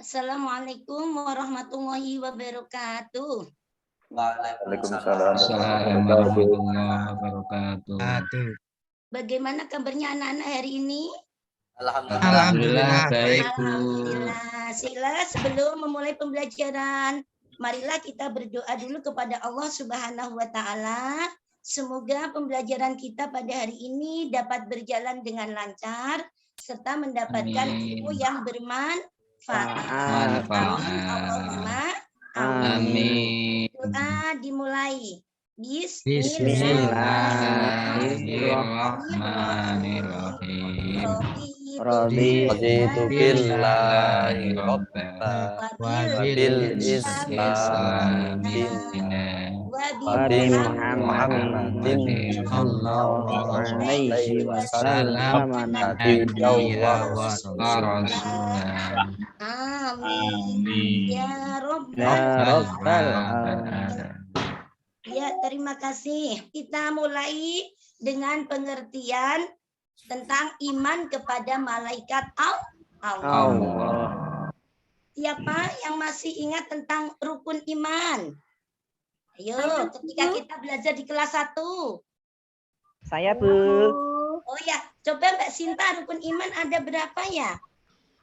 Assalamualaikum warahmatullahi wabarakatuh. Waalaikumsalam Assalamualaikum warahmatullahi wabarakatuh. Bagaimana kabarnya anak-anak hari ini? Alhamdulillah baik, Bu. Alhamdulillah. Sila sebelum memulai pembelajaran, marilah kita berdoa dulu kepada Allah Subhanahu wa taala. Semoga pembelajaran kita pada hari ini dapat berjalan dengan lancar serta mendapatkan ilmu yang bermanfaat. Amin. Allahumma amin. Doa dimulai. Bismillahirrahmanirrahim. Raditu billahi rabban wa bil Islam dinan wa bi Muhammadin sallallahu alaihi wasallam nabiyya wa rasulah. Amin. Ya Rabbal alamin. Ya, terima kasih. Kita mulai dengan pengertian tentang iman kepada malaikat Allah. Siapa yang masih ingat tentang rukun iman? Ayo, ketika kita belajar di kelas 1. Saya, Bu. Oh ya, coba Mbak Sinta, rukun iman ada berapa ya?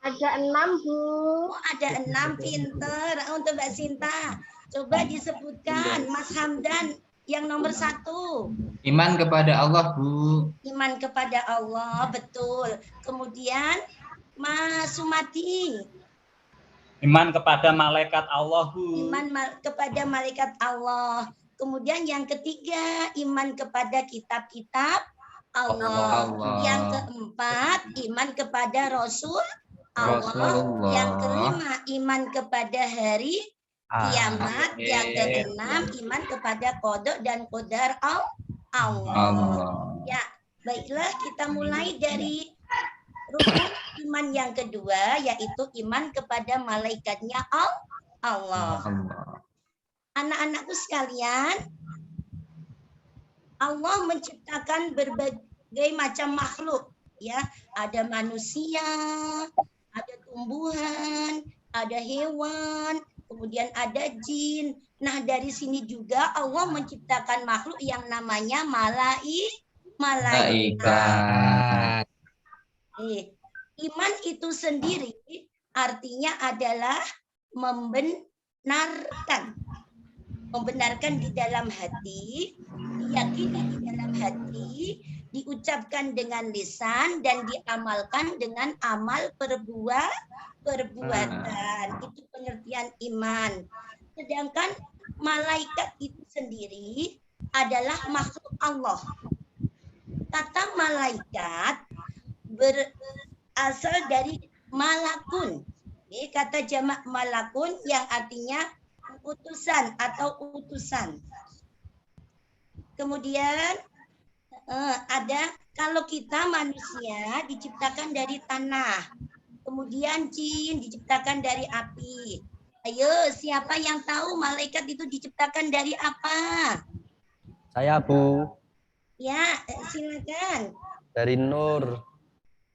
Ada 6, Bu. Oh, ada 6, pinter untuk Mbak Sinta. Coba disebutkan, Mas Hamdan, yang nomor 1. Iman kepada Allah, Bu. Iman kepada Allah, betul. Kemudian, Mas Sumati. Iman kepada malaikat Allah, Bu. Iman kepada malaikat Allah. Kemudian yang ketiga, iman kepada kitab-kitab Allah. Yang keempat, iman kepada Rasul Allah. Yang kelima, iman kepada hari kiamat. Yang keenam, iman kepada qada dan qadar Allah. Ya, baiklah kita mulai dari rukun iman yang kedua, yaitu iman kepada malaikatnya Allah. Anak-anakku sekalian, Allah menciptakan berbagai macam makhluk, ya. Ada manusia, ada tumbuhan, ada hewan, kemudian ada jin. Nah, dari sini juga Allah menciptakan makhluk yang namanya malaikat. Iman itu sendiri artinya adalah membenarkan di dalam hati, diyakini di dalam hati, diucapkan dengan lisan dan diamalkan dengan amal perbuatan. Itu pengertian iman. Sedangkan malaikat itu sendiri adalah makhluk Allah. Kata malaikat berasal dari malakun. Kata jamak malakun yang artinya utusan atau utusan. Kemudian ada, kalau kita manusia diciptakan dari tanah. Kemudian jin diciptakan dari api. Ayo, siapa yang tahu malaikat itu diciptakan dari apa? Saya, Bu. Ya, silakan. Dari nur.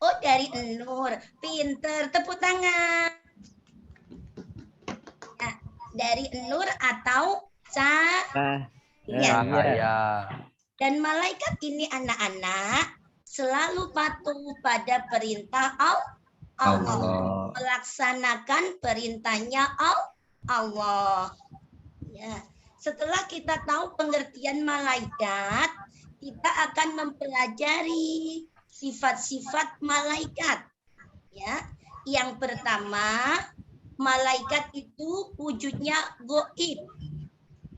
Oh, dari nur. Pinter, tepuk tangan. Ya, dari nur atau cahaya. Dan malaikat ini anak-anak selalu patuh pada perintah Allah. Melaksanakan perintahnya Allah. Ya. Setelah kita tahu pengertian malaikat, kita akan mempelajari sifat-sifat malaikat. Ya. Yang pertama, malaikat itu wujudnya goib.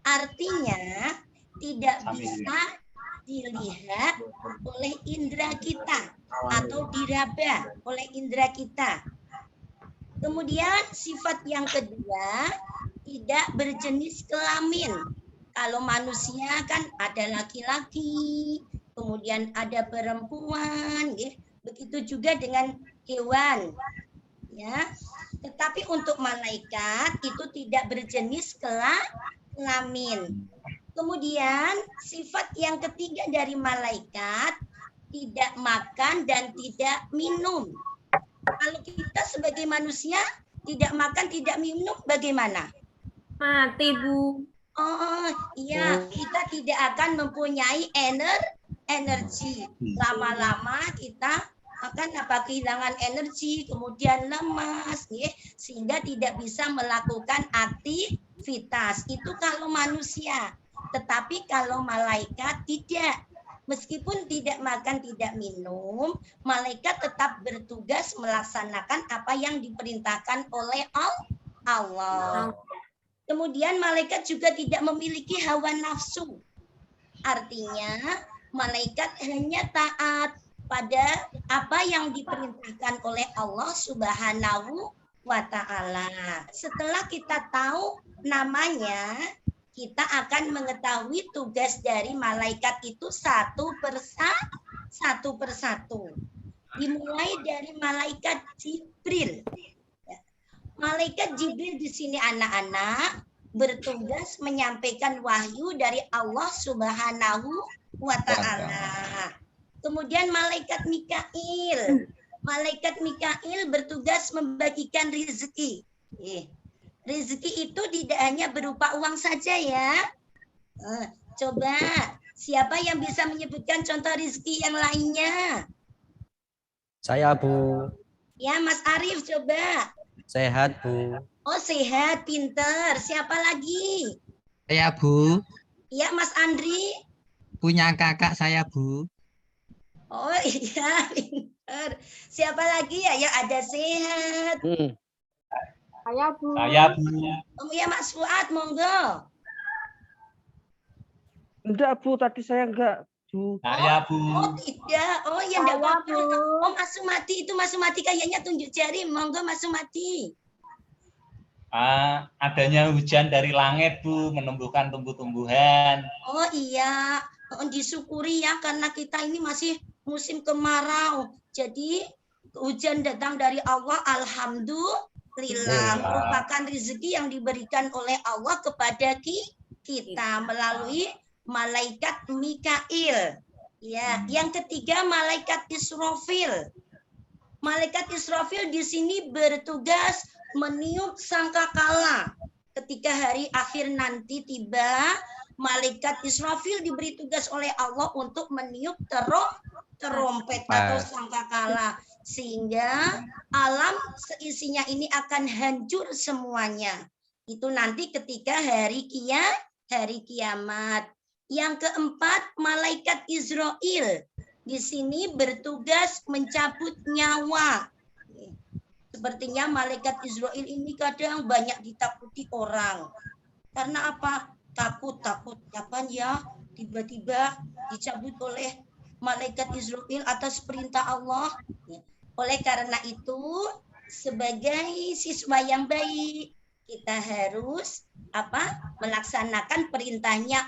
Artinya tidak bisa dilihat oleh indera kita atau diraba oleh indera kita. Kemudian sifat yang kedua, tidak berjenis kelamin. Kalau manusia kan ada laki-laki, kemudian ada perempuan, ya. Begitu juga dengan hewan. Ya. Tetapi untuk malaikat itu tidak berjenis kelamin. Kemudian sifat yang ketiga dari malaikat, tidak makan dan tidak minum. Kalau kita sebagai manusia Tidak makan, tidak minum, bagaimana? Mati, Bu. Oh, iya, kita tidak akan mempunyai energi. Lama-lama kita akan kehilangan energi, kemudian lemas, ya, sehingga tidak bisa melakukan aktivitas. Itu kalau manusia. Tetapi kalau malaikat tidak. Meskipun tidak makan, tidak minum, malaikat tetap bertugas melaksanakan apa yang diperintahkan oleh Allah. Kemudian malaikat juga tidak memiliki hawa nafsu. Artinya malaikat hanya taat pada apa yang diperintahkan oleh Allah Subhanahu wa Ta'ala. Setelah kita tahu namanya, kita akan mengetahui tugas dari malaikat itu satu persatu. Dimulai dari malaikat Jibril. Malaikat Jibril di sini anak-anak bertugas menyampaikan wahyu dari Allah Subhanahu wa Ta'ala. Kemudian malaikat Mikail. Malaikat Mikail bertugas membagikan rezeki. Rezeki itu tidak hanya berupa uang saja ya. Coba, siapa yang bisa menyebutkan contoh rezeki yang lainnya? Saya, Bu. Ya, Mas Arief coba. Sehat, Bu. Oh, sehat, pinter. Siapa lagi? Saya, Bu. Ya, Mas Andri. Punya kakak saya, Bu. Oh iya, pinter. Siapa lagi ya yang ada sehat? Saya, Bu. Saya, Bu. Oh ya, Mas Fuad, monggo. Enggak, Bu. Tadi saya enggak, Bu. Saya, Bu. Oh tidak. Oh ya, enggak Saya, apa-apa. Bu. Oh, Mas Sumati itu Mas Sumati kayaknya tunjuk jari. Monggo Mas Sumati. Adanya hujan dari langit, Bu, menumbuhkan tumbuh-tumbuhan. Oh iya, disyukuri ya karena kita ini masih musim kemarau. Jadi hujan datang dari Allah, alhamdulillah. Merupakan rezeki yang diberikan oleh Allah kepada kita melalui malaikat Mikail. Ya, yang ketiga malaikat Israfil. Malaikat Israfil di sini bertugas meniup sangkakala. Ketika hari akhir nanti tiba, malaikat Israfil diberi tugas oleh Allah untuk meniup terompet atau sangkakala. Sehingga alam seisinya ini akan hancur semuanya. Itu nanti ketika hari kiamat. Yang keempat, malaikat Israel. Di sini bertugas mencabut nyawa. Sepertinya malaikat Israel ini kadang banyak ditakuti orang. Karena apa? Takut. Kapan ya tiba-tiba dicabut oleh malaikat Israel atas perintah Allah. Oleh karena itu, sebagai siswa yang baik, kita harus melaksanakan perintahnya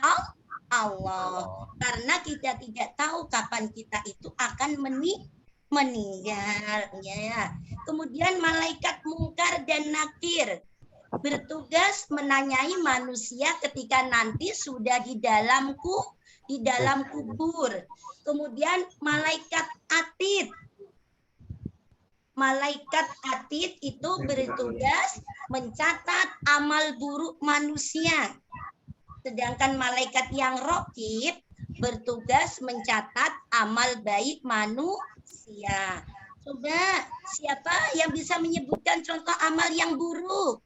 Allah. Karena kita tidak tahu kapan kita itu akan meninggal. Ya. Kemudian malaikat Mungkar dan Nakir bertugas menanyai manusia ketika nanti sudah di dalam kubur. Kemudian malaikat Atid. Malaikat Atid itu bertugas mencatat amal buruk manusia. Sedangkan malaikat yang Raqib bertugas mencatat amal baik manusia. Coba, siapa yang bisa menyebutkan contoh amal yang buruk?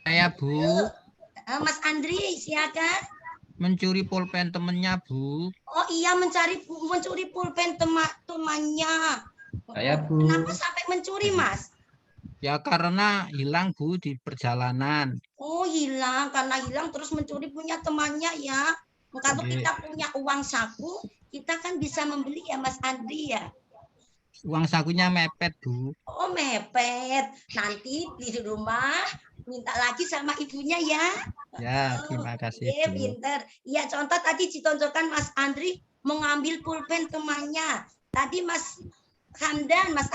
Saya, Bu. Mas Andri, silakan. Mencuri pulpen temennya, Bu. Oh iya, mencuri pulpen temannya. Saya, Bu. Kenapa sampai mencuri, Mas? Ya karena hilang, Bu, di perjalanan. Oh hilang, karena hilang terus mencuri punya temannya ya. Kalau kita punya uang saku, kita kan bisa membeli ya Mas Andri ya. Uang sakunya mepet, Bu. Oh mepet, nanti di rumah minta lagi sama ibunya ya. Ya, terima kasih, Iya, Bu. pinter. Iya, contoh tadi ditonjolkan Mas Andri mengambil pulpen temannya. Tadi Mas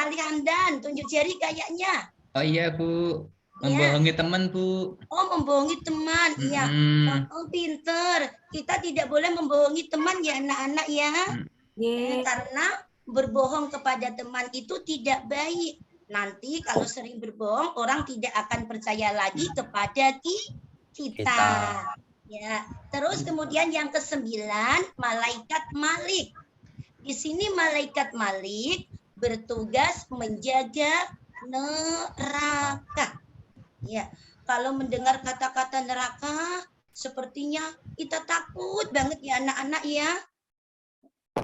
Ali Hamdan, tunjuk jari kayaknya. Oh iya, Bu. Membohongi teman, Bu. Oh, membohongi teman. Iya. Oh, pinter. Kita tidak boleh membohongi teman ya, anak-anak ya. Karena berbohong kepada teman itu tidak baik. Nanti kalau sering berbohong, orang tidak akan percaya lagi kepada kita. Kita. Ya. Terus kemudian yang ke-9, malaikat Malik. Di sini malaikat Malik bertugas menjaga neraka. Ya, kalau mendengar kata-kata neraka, sepertinya kita takut banget ya anak-anak ya.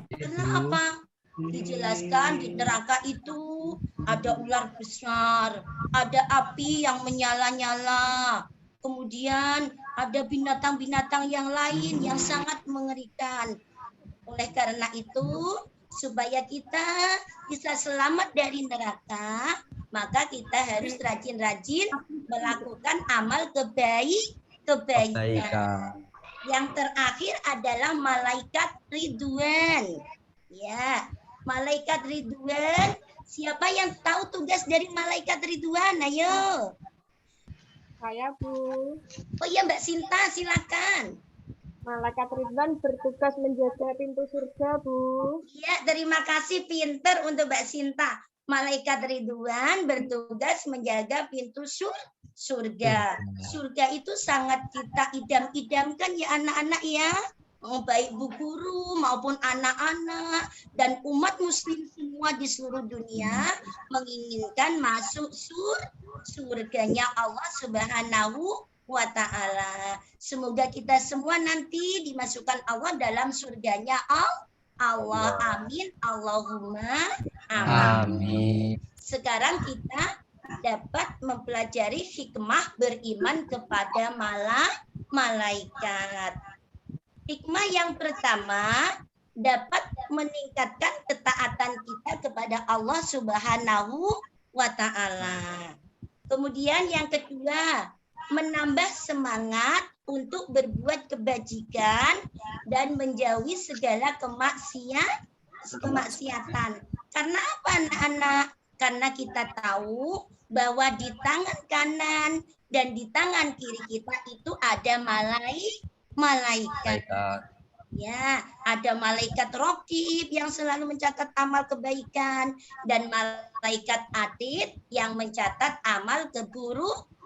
Kenapa? Dijelaskan di neraka itu ada ular besar, ada api yang menyala-nyala, kemudian ada binatang-binatang yang lain yang sangat mengerikan. Oleh karena itu, supaya kita bisa selamat dari neraka, maka kita harus rajin-rajin melakukan amal kebaikan. Yang terakhir adalah malaikat Ridwan. Ya, malaikat Ridwan. Siapa yang tahu tugas dari malaikat Ridwan? Ayo. Saya, Bu. Oh iya, Mbak Sinta, silakan. Malaikat Ridwan bertugas menjaga pintu surga, Bu. Iya, terima kasih, pinter untuk Mbak Sinta. Malaikat Ridwan bertugas menjaga pintu surga. Surga itu sangat kita idam-idamkan ya anak-anak ya. Baik bu guru maupun anak-anak dan umat muslim semua di seluruh dunia menginginkan masuk surganya Allah Subhanahu wa ta'ala. Semoga kita semua nanti dimasukkan Allah dalam surganya Allah. Amin. Allahumma amin. Sekarang kita dapat mempelajari hikmah beriman kepada malaikat. Hikmah yang pertama dapat meningkatkan ketaatan kita kepada Allah Subhanahu wa ta'ala. Kemudian yang kedua, menambah semangat untuk berbuat kebajikan dan menjauhi segala kemaksiatan. Karena apa anak-anak? Karena kita tahu bahwa di tangan kanan dan di tangan kiri kita itu ada malaikat. Ya, ada malaikat raqib yang selalu mencatat amal kebaikan dan malaikat atid yang mencatat amal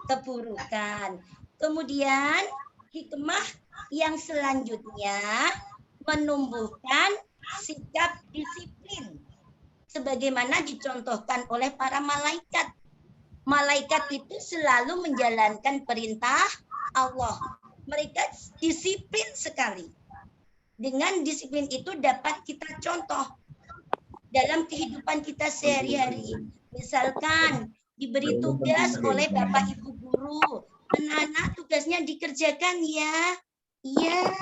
keburukan. Kemudian hikmah yang selanjutnya menumbuhkan sikap disiplin sebagaimana dicontohkan oleh para malaikat. Malaikat itu selalu menjalankan perintah Allah. Mereka disiplin sekali. Dengan disiplin itu dapat kita contoh dalam kehidupan kita sehari-hari. Misalkan diberi tugas oleh Bapak Ibu guru, anak-anak tugasnya dikerjakan ya. Iya.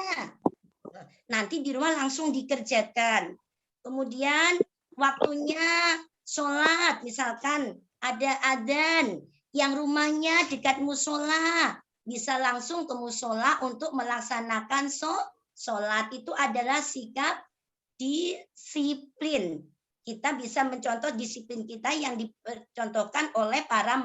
Nanti di rumah langsung dikerjakan. Kemudian waktunya sholat, misalkan ada adzan yang rumahnya dekat musola, bisa langsung ke musola untuk melaksanakan sholat. Itu adalah sikap disiplin. Kita bisa mencontoh disiplin kita yang dicontohkan oleh para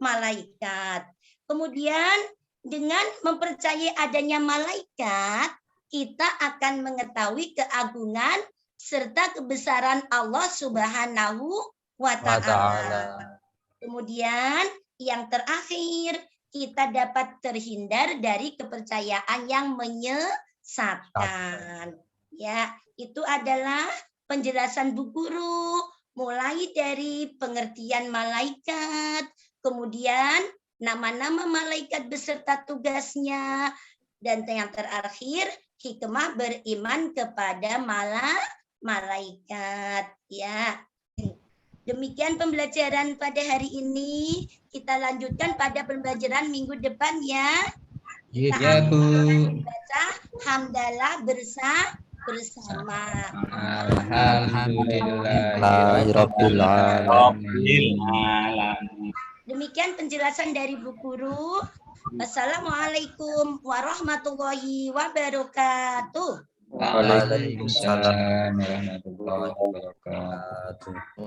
malaikat. Kemudian dengan mempercayai adanya malaikat, kita akan mengetahui keagungan serta kebesaran Allah Subhanahu wa ta'ala. Kemudian yang terakhir, kita dapat terhindar dari kepercayaan yang menyesatkan. Ya, itu adalah penjelasan Bu Guru, mulai dari pengertian malaikat, kemudian nama-nama malaikat beserta tugasnya, dan yang terakhir hikmah beriman kepada malaikat. Ya. Demikian pembelajaran pada hari ini. Kita lanjutkan pada pembelajaran minggu depan ya. Ya, Bu. Baca hamdalah bersama. Alhamdulillahirabbil alamin. Demikian penjelasan dari Bu Guru. Wassalamualaikum warahmatullahi wabarakatuh. Waalaikumsalam warahmatullahi wabarakatuh.